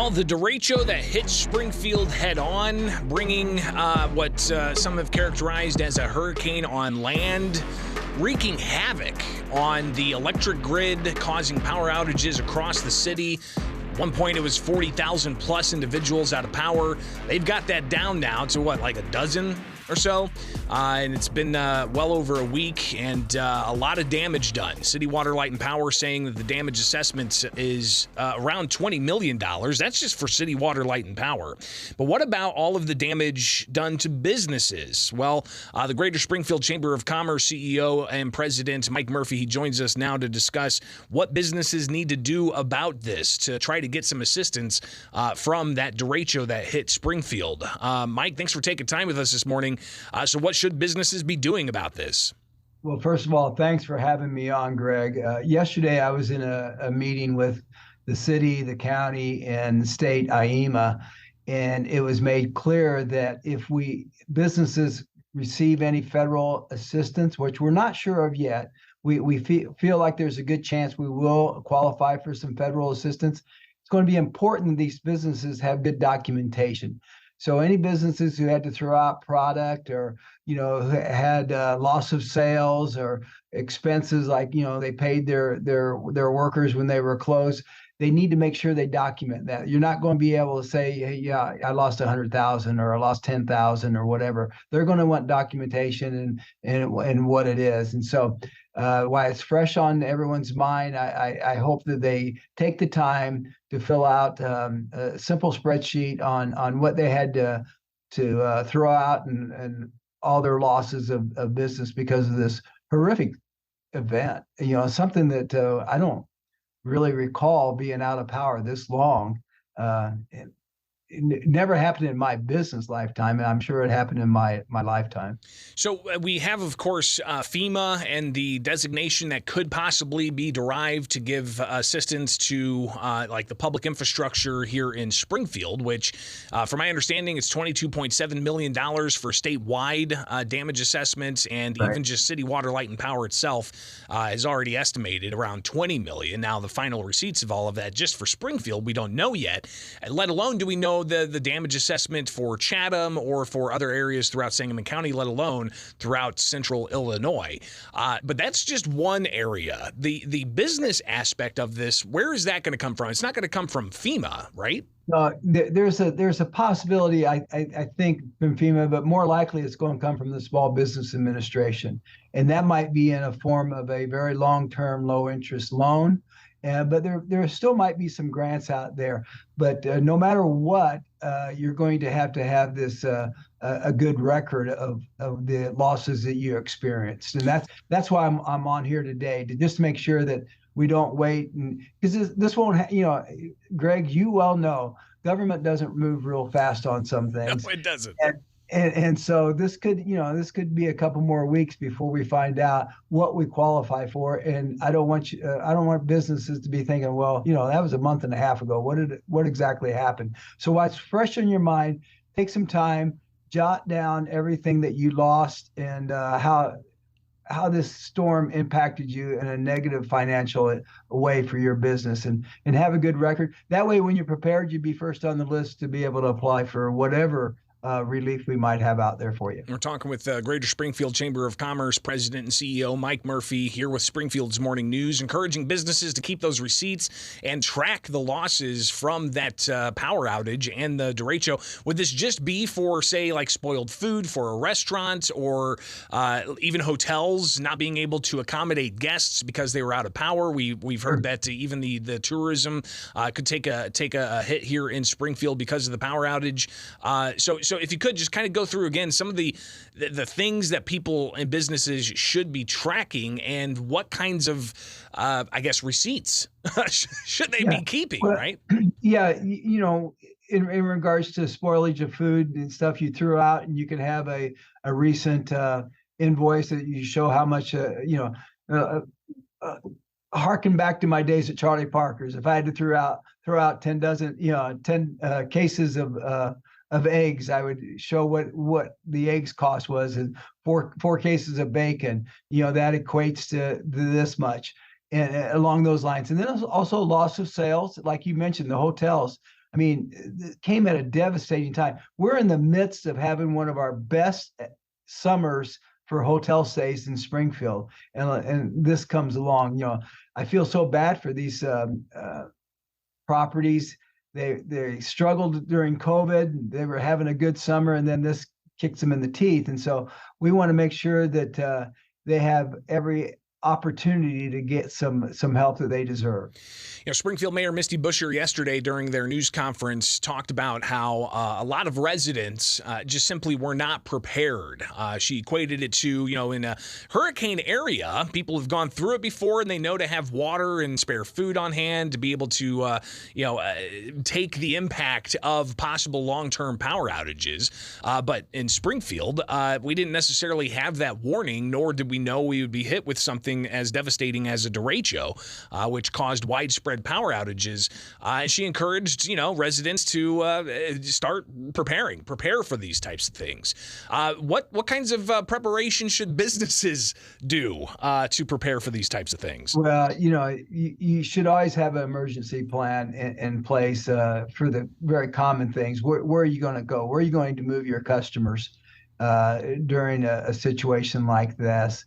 Well, the derecho that hit Springfield head on, bringing what some have characterized as a hurricane on land, wreaking havoc on the electric grid, causing power outages across the city. At one point, it was 40,000 plus individuals out of power. They've got that down now to like a dozen or so, and it's been well over a week and a lot of damage done. City Water, Light, and Power saying that the damage assessment is around $20 million. That's just for City Water, Light, and Power. But what about all of the damage done to businesses? Well, the Greater Springfield Chamber of Commerce CEO and President Mike Murphy, he joins us now to discuss what businesses need to do about this to try to get some assistance from that derecho that hit Springfield. Mike, thanks for taking time with us this morning. So what should businesses be doing about this? Well, first of all, thanks for having me on, Greg. Yesterday, I was in a meeting with the city, the county, and the state IEMA, and it was made clear that if businesses receive any federal assistance, which we're not sure of yet, we feel like there's a good chance we will qualify for some federal assistance. It's going to be important that these businesses have good documentation. So any businesses who had to throw out product or, had loss of sales or expenses like, they paid their workers when they were closed, they need to make sure they document that. You're not going to be able to say, hey, yeah, I lost 100,000 or I lost 10,000 or whatever. They're going to want documentation and what it is. And so while it's fresh on everyone's mind, I hope that they take the time to fill out a simple spreadsheet on what they had to throw out and all their losses of business because of this horrific event. Something that I don't really recall being out of power this long. It never happened in my business lifetime, and I'm sure it happened in my lifetime. So we have, of course, FEMA and the designation that could possibly be derived to give assistance to like the public infrastructure here in Springfield, which, from my understanding, it's $22.7 million for statewide damage assessments, and right. Even just City Water, Light, and Power itself is already estimated around $20 million. Now, the final receipts of all of that just for Springfield, we don't know yet, let alone do we know the damage assessment for Chatham or for other areas throughout Sangamon County, let alone throughout central Illinois. But that's just one area. The business aspect of this, where is that going to come from? It's not going to come from FEMA, right? There's a possibility, I think, from FEMA, but more likely it's going to come from the Small Business Administration. And that might be in a form of a very long-term, low-interest loan. But there still might be some grants out there. But no matter what, you're going to have this a good record of the losses that you experienced, and that's why I'm on here today to just make sure that we don't wait, and because this won't, Greg, you well know government doesn't move real fast on some things. No, it doesn't. And so this could be a couple more weeks before we find out what we qualify for. And I don't want businesses to be thinking, well, that was a month and a half ago. What exactly happened? So while it's fresh in your mind, take some time, jot down everything that you lost and how this storm impacted you in a negative financial way for your business, and have a good record. That way, when you're prepared, you'd be first on the list to be able to apply for whatever relief we might have out there for you. We're talking with Greater Springfield Chamber of Commerce President and CEO Mike Murphy here with Springfield's Morning News, encouraging businesses to keep those receipts and track the losses from that power outage and the derecho. Would this just be for, say, like spoiled food for a restaurant or even hotels not being able to accommodate guests because they were out of power? We've heard that even the tourism could take a hit here in Springfield because of the power outage. So if you could just kind of go through again some of the things that people and businesses should be tracking and what kinds of, receipts should they be keeping, right? Yeah, in regards to spoilage of food and stuff you threw out, and you can have a recent invoice that you show how much, harken back to my days at Charlie Parker's. If I had to throw out 10 cases of eggs, I would show what the eggs cost was, and four cases of bacon, that equates to this much, and along those lines. And then also loss of sales, like you mentioned, the hotels. I mean, it came at a devastating time. We're in the midst of having one of our best summers for hotel stays in Springfield, and this comes along. I feel so bad for these properties. They struggled during COVID. They were having a good summer, and then this kicks them in the teeth. And so we want to make sure that they have every opportunity to get some help that they deserve. Springfield Mayor Misty Buscher yesterday during their news conference talked about how a lot of residents just simply were not prepared. She equated it to, in a hurricane area, people have gone through it before and they know to have water and spare food on hand to be able to, take the impact of possible long-term power outages. But in Springfield, we didn't necessarily have that warning, nor did we know we would be hit with something as devastating as a derecho, which caused widespread power outages. She encouraged, residents to start prepare for these types of things. What kinds of preparation should businesses do to prepare for these types of things? Well, you should always have an emergency plan in place for the very common things. Where are you going to go? Where are you going to move your customers during a situation like this?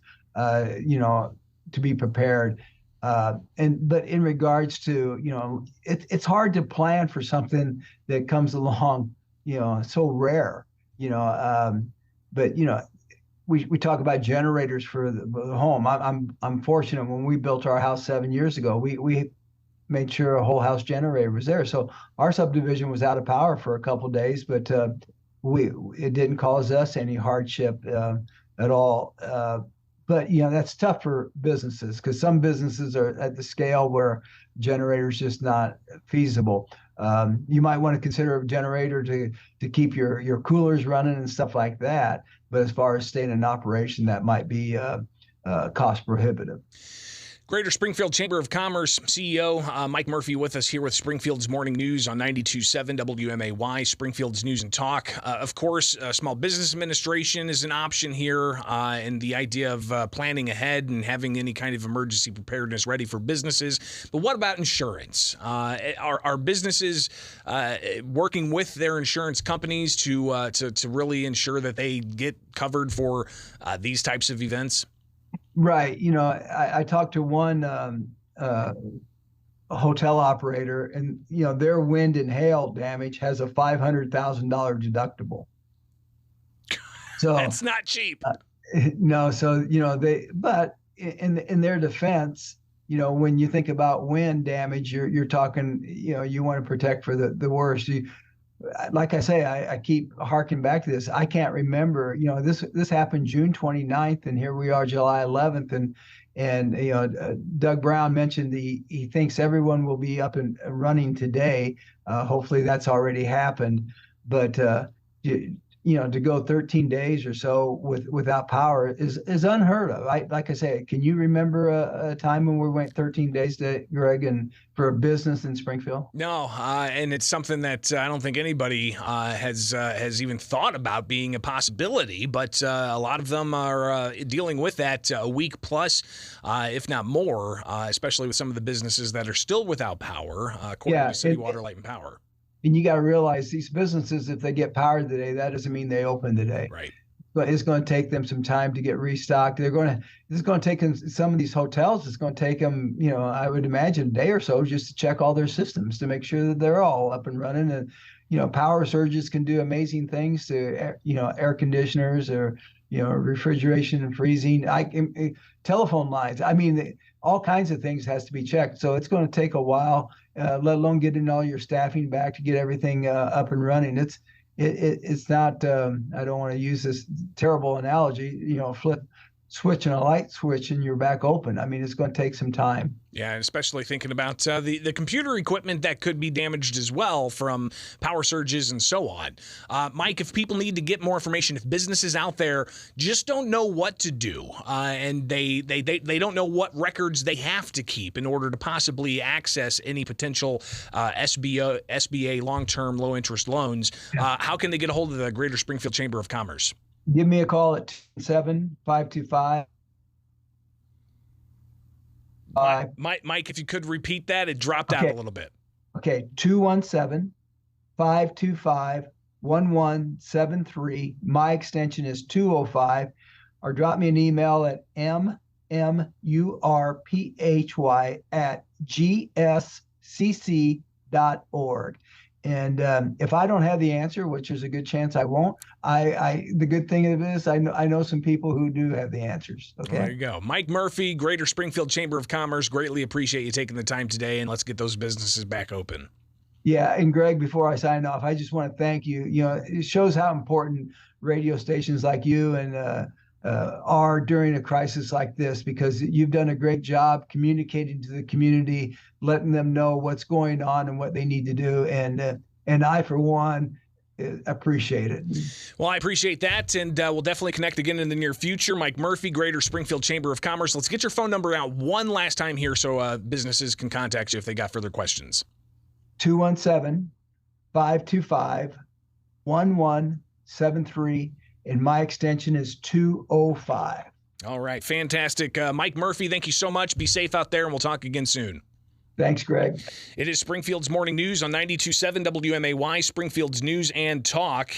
To be prepared. But in regards to, it's hard to plan for something that comes along, so rare, but, we talk about generators for the home. I'm fortunate when we built our house 7 years ago, we made sure a whole house generator was there. So our subdivision was out of power for a couple of days, but it didn't cause us any hardship at all. But that's tough for businesses because some businesses are at the scale where generators just not feasible. You might want to consider a generator to keep your coolers running and stuff like that. But as far as staying in operation, that might be cost prohibitive. Greater Springfield Chamber of Commerce CEO Mike Murphy with us here with Springfield's Morning News on 92.7 WMAY, Springfield's News and Talk. Of course, Small Business Administration is an option here, and the idea of planning ahead and having any kind of emergency preparedness ready for businesses. But what about insurance? Are businesses working with their insurance companies to really ensure that they get covered for these types of events? Right. I talked to one hotel operator, and their wind and hail damage has a $500,000 deductible. So that's not cheap. No. So but in their defense, when you think about wind damage, you're talking, you want to protect for the worst. Like I say, I keep harking back to this. I can't remember, this happened June 29th, and here we are July 11th. And Doug Brown mentioned he thinks everyone will be up and running today. Hopefully that's already happened. But to go 13 days or so without power is unheard of. Like I say, can you remember a time when we went 13 days, Greg, and for a business in Springfield? No, and it's something that I don't think anybody has even thought about being a possibility. But a lot of them are dealing with that a week plus, if not more, especially with some of the businesses that are still without power, according to City Water, Light, and Power. And you got to realize these businesses, if they get power today, that doesn't mean they open today. Right. But it's going to take them some time to get restocked. This is going to take them, some of these hotels, it's going to take them, I would imagine a day or so just to check all their systems to make sure that they're all up and running. And, power surges can do amazing things to, air conditioners or, refrigeration and freezing, telephone lines. I mean, all kinds of things has to be checked. So it's going to take a while, let alone getting all your staffing back to get everything up and running. It's not, I don't want to use this terrible analogy, switching a light switch and you're back open. I mean, it's going to take some time. Yeah, and especially thinking about the computer equipment that could be damaged as well from power surges and so on. Mike, if people need to get more information, if businesses out there just don't know what to do, and they don't know what records they have to keep in order to possibly access any potential SBA long-term low-interest loans, how can they get a hold of the Greater Springfield Chamber of Commerce? Give me a call at 217-525. Mike, if you could repeat that, it dropped out a little bit. Okay, 217 525-1173. My extension is 205. Or drop me an email at mmurphy@gscc.org. And if I don't have the answer, which is a good chance I won't, the good thing of it is I know some people who do have the answers. Okay. There you go. Mike Murphy, Greater Springfield Chamber of Commerce. Greatly appreciate you taking the time today, and let's get those businesses back open. Yeah, and Greg, before I sign off, I just want to thank you. You know, it shows how important radio stations like you and are during a crisis like this, because you've done a great job communicating to the community, letting them know what's going on and what they need to do. And I, for one, appreciate it. Well, I appreciate that, and we'll definitely connect again in the near future. Mike Murphy, Greater Springfield Chamber of Commerce. Let's get your phone number out one last time here so businesses can contact you if they got further questions. 217-525-1173, and my extension is 205. All right, fantastic. Mike Murphy, thank you so much. Be safe out there, and we'll talk again soon. Thanks, Greg. It is Springfield's Morning News on 92.7 WMAY, Springfield's News and Talk.